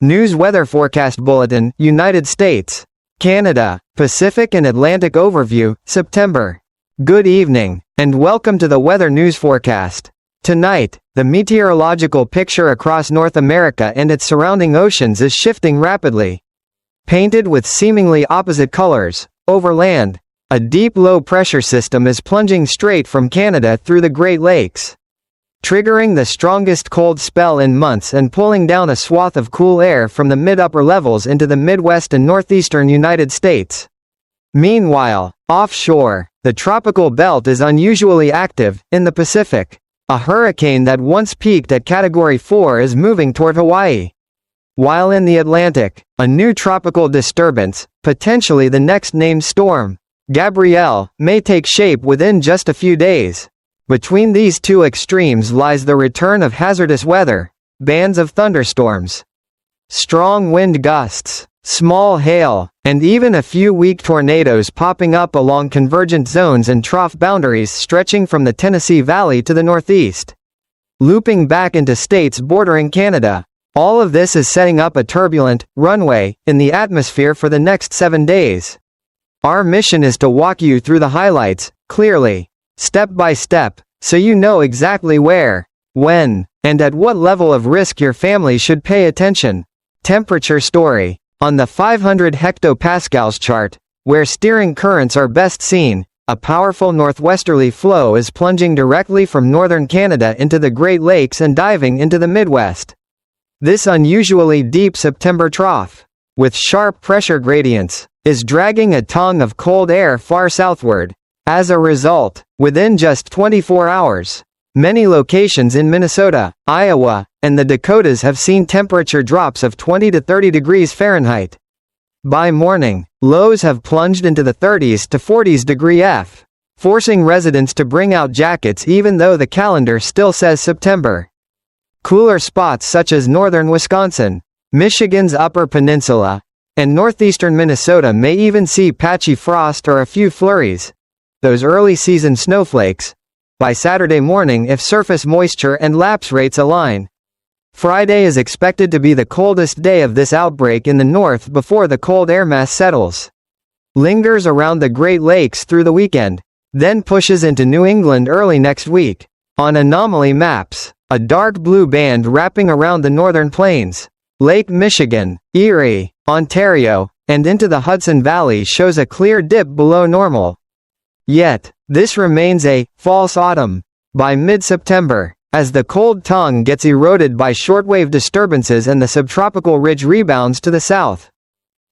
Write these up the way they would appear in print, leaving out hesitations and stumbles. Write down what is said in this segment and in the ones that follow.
News Weather Forecast Bulletin, United States, Canada, Pacific and Atlantic Overview, September. Good evening, and welcome to the Weather News Forecast. Tonight, the meteorological picture across North America and its surrounding oceans is shifting rapidly. Painted with seemingly opposite colors, over land, a deep low-pressure system is plunging straight from Canada through the Great Lakes, triggering the strongest cold spell in months and pulling down a swath of cool air from the mid-upper levels into the Midwest and northeastern United States. Meanwhile, offshore, the tropical belt is unusually active. In the Pacific, a hurricane that once peaked at Category 4 is moving toward Hawaii. While in the Atlantic, a new tropical disturbance, potentially the next named storm, Gabrielle, may take shape within just a few days. Between these two extremes lies the return of hazardous weather, bands of thunderstorms, strong wind gusts, small hail, and even a few weak tornadoes popping up along convergent zones and trough boundaries stretching from the Tennessee Valley to the northeast, looping back into states bordering Canada. All of this is setting up a turbulent runway in the atmosphere for the next 7 days. Our mission is to walk you through the highlights, clearly, step by step, so you know exactly where, when, and at what level of risk your family should pay attention. Temperature story. On the 500 hectopascals chart, where steering currents are best seen, a powerful northwesterly flow is plunging directly from northern Canada into the Great Lakes and diving into the Midwest. This unusually deep September trough, with sharp pressure gradients, is dragging a tongue of cold air far southward. As a result, within just 24 hours, many locations in Minnesota, Iowa, and the Dakotas have seen temperature drops of 20 to 30 degrees Fahrenheit. By morning, lows have plunged into the 30s to 40s degree F, forcing residents to bring out jackets even though the calendar still says September. Cooler spots such as northern Wisconsin, Michigan's Upper Peninsula, and northeastern Minnesota may even see patchy frost or a few flurries, those early season snowflakes, by Saturday morning if surface moisture and lapse rates align. Friday is expected to be the coldest day of this outbreak in the north before the cold air mass settles, lingers around the Great Lakes through the weekend, then pushes into New England early next week. On anomaly maps, a dark blue band wrapping around the northern plains, Lake Michigan, Erie, Ontario, and into the Hudson Valley shows a clear dip below normal. Yet, this remains a false autumn by mid-September, as the cold tongue gets eroded by shortwave disturbances and the subtropical ridge rebounds to the south.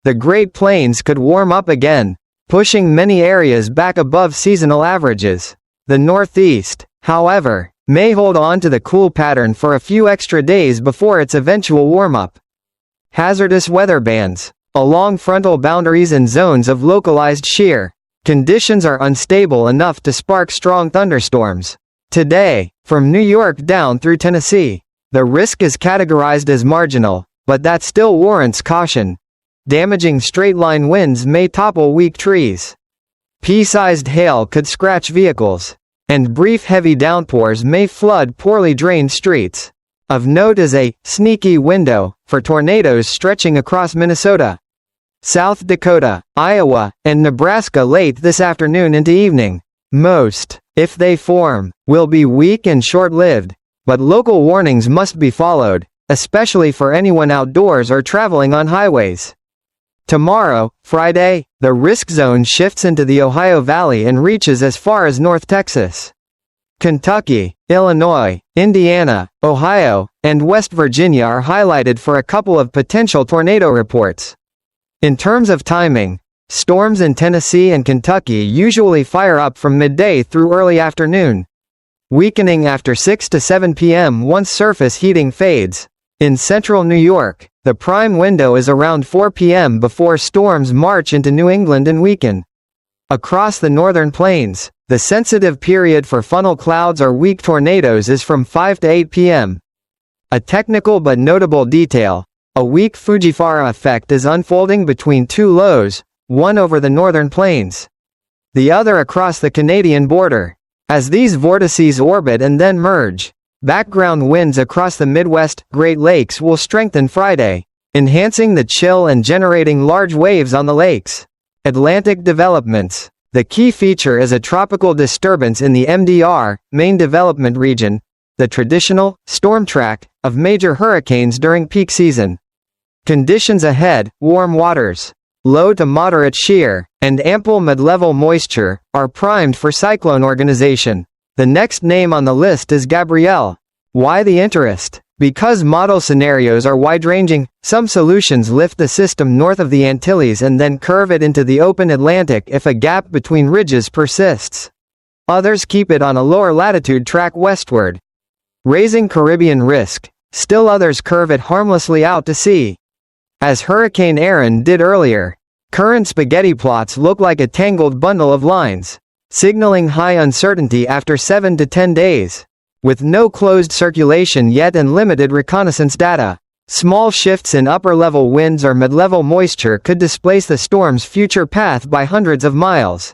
The Great Plains could warm up again, pushing many areas back above seasonal averages. The Northeast, however, may hold on to the cool pattern for a few extra days before its eventual warm-up. Hazardous weather bands. Along frontal boundaries and zones of localized shear, conditions are unstable enough to spark strong thunderstorms. Today, from New York down through Tennessee, the risk is categorized as marginal, but that still warrants caution. Damaging straight-line winds may topple weak trees. Pea-sized hail could scratch vehicles, and brief heavy downpours may flood poorly drained streets. Of note is a sneaky window for tornadoes stretching across Minnesota, South Dakota, Iowa, and Nebraska late this afternoon into evening. Most, if they form, will be weak and short-lived, but local warnings must be followed, especially for anyone outdoors or traveling on highways. Tomorrow, Friday, the risk zone shifts into the Ohio Valley and reaches as far as North Texas. Kentucky, Illinois, Indiana, Ohio, and West Virginia are highlighted for a couple of potential tornado reports. In terms of timing, storms in Tennessee and Kentucky usually fire up from midday through early afternoon, weakening after 6 to 7 p.m. once surface heating fades. In central New York, the prime window is around 4 p.m. before storms march into New England and weaken. Across the northern plains, the sensitive period for funnel clouds or weak tornadoes is from 5 to 8 p.m. A technical but notable detail: a weak Fujiwara effect is unfolding between two lows, one over the northern plains, the other across the Canadian border. As these vortices orbit and then merge, background winds across the Midwest, Great Lakes will strengthen Friday, enhancing the chill and generating large waves on the lakes. Atlantic developments. The key feature is a tropical disturbance in the MDR, main development region, the traditional storm track of major hurricanes during peak season. Conditions ahead: warm waters, low to moderate shear, and ample mid-level moisture are primed for cyclone organization. The next name on the list is Gabrielle. Why the interest? Because model scenarios are wide-ranging. Some solutions lift the system north of the Antilles and then curve it into the open Atlantic if a gap between ridges persists. Others keep it on a lower latitude track westward, raising Caribbean risk. Still others curve it harmlessly out to sea, as Hurricane Erin did earlier. Current spaghetti plots look like a tangled bundle of lines, signaling high uncertainty after 7 to 10 days. With no closed circulation yet and limited reconnaissance data, small shifts in upper-level winds or mid-level moisture could displace the storm's future path by hundreds of miles.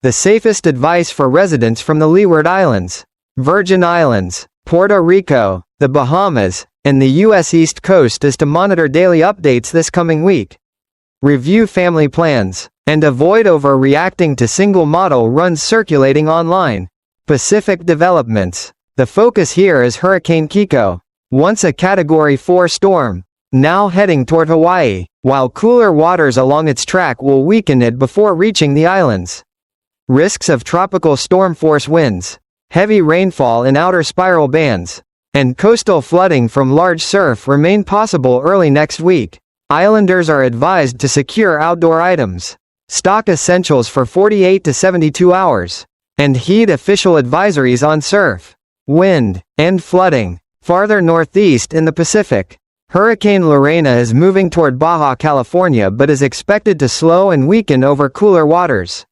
The safest advice for residents from the Leeward Islands, Virgin Islands, Puerto Rico, the Bahamas, and the U.S. East Coast is to monitor daily updates this coming week. Review family plans, and avoid overreacting to single model runs circulating online. Pacific developments. The focus here is Hurricane Kiko, once a Category 4 storm, now heading toward Hawaii, while cooler waters along its track will weaken it before reaching the islands. Risks of tropical storm force winds, heavy rainfall in outer spiral bands, and coastal flooding from large surf remain possible early next week. Islanders are advised to secure outdoor items, stock essentials for 48 to 72 hours, and heed official advisories on surf, wind, and flooding. Farther northeast in the Pacific, Hurricane Lorena is moving toward Baja California but is expected to slow and weaken over cooler waters.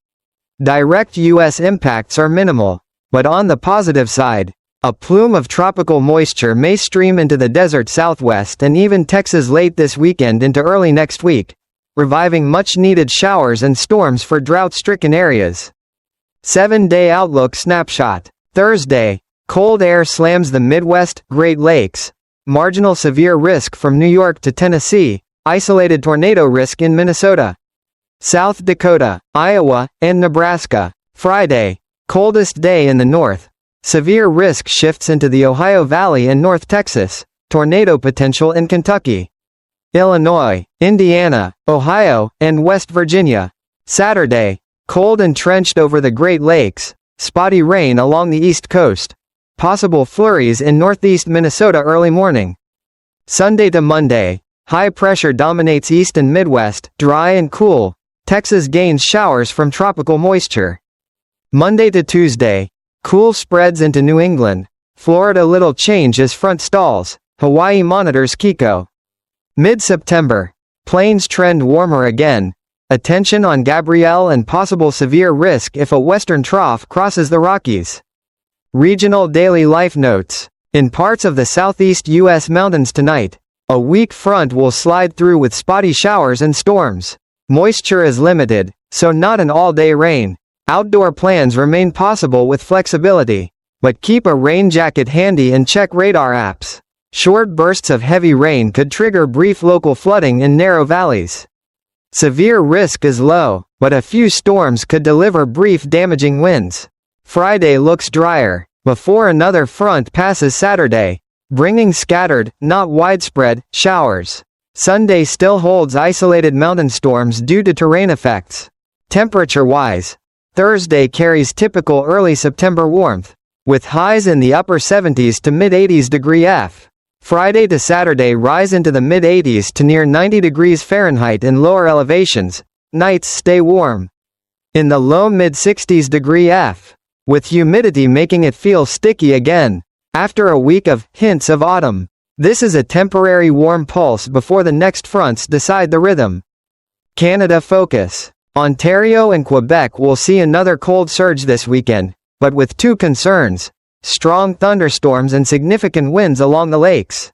Direct U.S. impacts are minimal, but on the positive side, a plume of tropical moisture may stream into the desert southwest and even Texas late this weekend into early next week, reviving much-needed showers and storms for drought-stricken areas. 7-day outlook snapshot. Thursday, cold air slams the Midwest, Great Lakes, marginal severe risk from New York to Tennessee, isolated tornado risk in Minnesota, South Dakota, Iowa, and Nebraska. Friday, coldest day in the north. Severe risk shifts into the Ohio Valley and North Texas, tornado potential in Kentucky, Illinois, Indiana, Ohio, and West Virginia. Saturday, cold entrenched over the Great Lakes, spotty rain along the East Coast, possible flurries in northeast Minnesota early morning. Sunday to Monday, high pressure dominates east and Midwest, dry and cool. Texas gains showers from tropical moisture. Monday to Tuesday, cool spreads into New England. Florida little change as front stalls. Hawaii monitors Kiko. Mid-September, plains trend warmer again. Attention on Gabrielle and possible severe risk if a western trough crosses the Rockies. Regional daily life notes. In parts of the southeast U.S. mountains tonight, a weak front will slide through with spotty showers and storms. Moisture is limited, so not an all-day rain. Outdoor plans remain possible with flexibility, but keep a rain jacket handy and check radar apps. Short bursts of heavy rain could trigger brief local flooding in narrow valleys. Severe risk is low, but a few storms could deliver brief damaging winds. Friday looks drier, before another front passes Saturday, bringing scattered, not widespread, showers. Sunday still holds isolated mountain storms due to terrain effects. Temperature-wise, Thursday carries typical early September warmth, with highs in the upper 70s to mid-80s degree F. Friday to Saturday rise into the mid-80s to near 90 degrees Fahrenheit in lower elevations. Nights stay warm, in the low mid-60s degree F, with humidity making it feel sticky again. After a week of hints of autumn, this is a temporary warm pulse before the next fronts decide the rhythm. Canada focus. Ontario and Quebec will see another cold surge this weekend, but with two concerns: strong thunderstorms and significant winds along the lakes.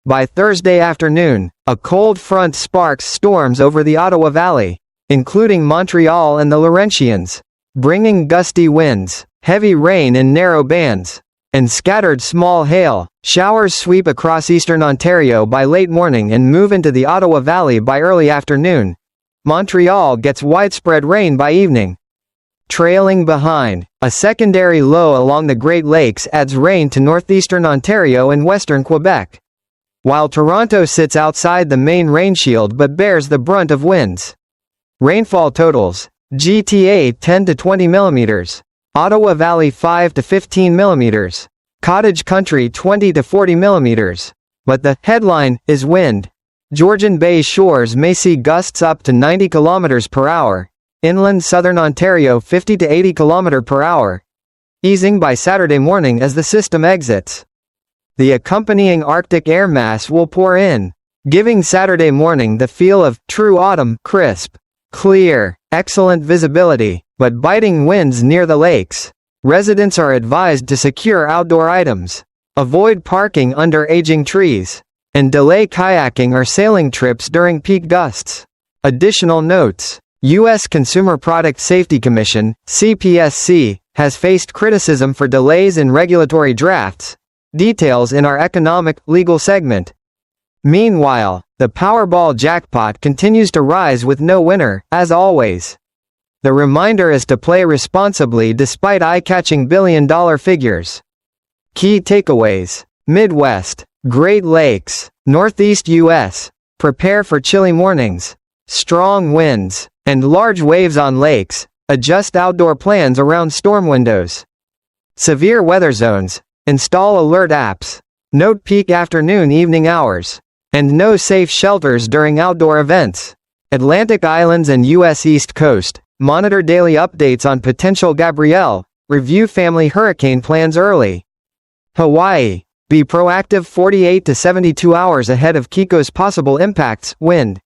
By Thursday afternoon, a cold front sparks storms over the Ottawa Valley, including Montreal and the Laurentians, bringing gusty winds, heavy rain in narrow bands, and scattered small hail. Showers sweep across eastern Ontario by late morning and move into the Ottawa Valley by early afternoon. Montreal gets widespread rain by evening. Trailing behind, a secondary low along the Great Lakes adds rain to northeastern Ontario and western Quebec, while Toronto sits outside the main rain shield but bears the brunt of winds. Rainfall totals: GTA 10 to 20 mm, Ottawa Valley 5 to 15 mm, Cottage Country 20 to 40 mm. But the headline is wind. Georgian Bay shores may see gusts up to 90 km per hour. Inland southern Ontario 50 to 80 km per hour, easing by Saturday morning as the system exits. The accompanying Arctic air mass will pour in, giving Saturday morning the feel of true autumn: crisp, clear, excellent visibility, but biting winds near the lakes. Residents are advised to secure outdoor items, avoid parking under aging trees, and delay kayaking or sailing trips during peak gusts. Additional notes: U.S. Consumer Product Safety Commission, CPSC, has faced criticism for delays in regulatory drafts. Details in our economic, legal segment. Meanwhile, the Powerball jackpot continues to rise with no winner, as always. The reminder is to play responsibly despite eye-catching billion-dollar figures. Key takeaways: Midwest, Great Lakes, Northeast U.S. Prepare for chilly mornings, strong winds, and large waves on lakes. Adjust outdoor plans around storm windows. Severe weather zones. Install alert apps. Note peak afternoon evening hours. And no safe shelters during outdoor events. Atlantic Islands and U.S. East Coast. Monitor daily updates on potential Gabrielle. Review family hurricane plans early. Hawaii. Be proactive 48 to 72 hours ahead of Kiko's possible impacts: wind,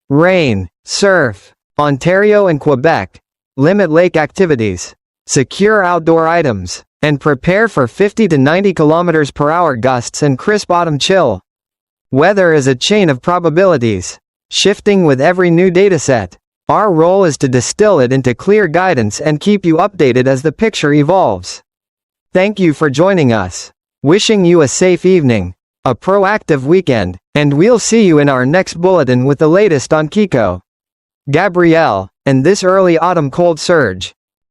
rain, surf. Ontario and Quebec. Limit lake activities. Secure outdoor items. And prepare for 50 to 90 km per hour gusts and crisp autumn chill. Weather is a chain of probabilities, shifting with every new dataset. Our role is to distill it into clear guidance and keep you updated as the picture evolves. Thank you for joining us. Wishing you a safe evening, a proactive weekend, and we'll see you in our next bulletin with the latest on Kiko, Gabrielle, and this early autumn cold surge.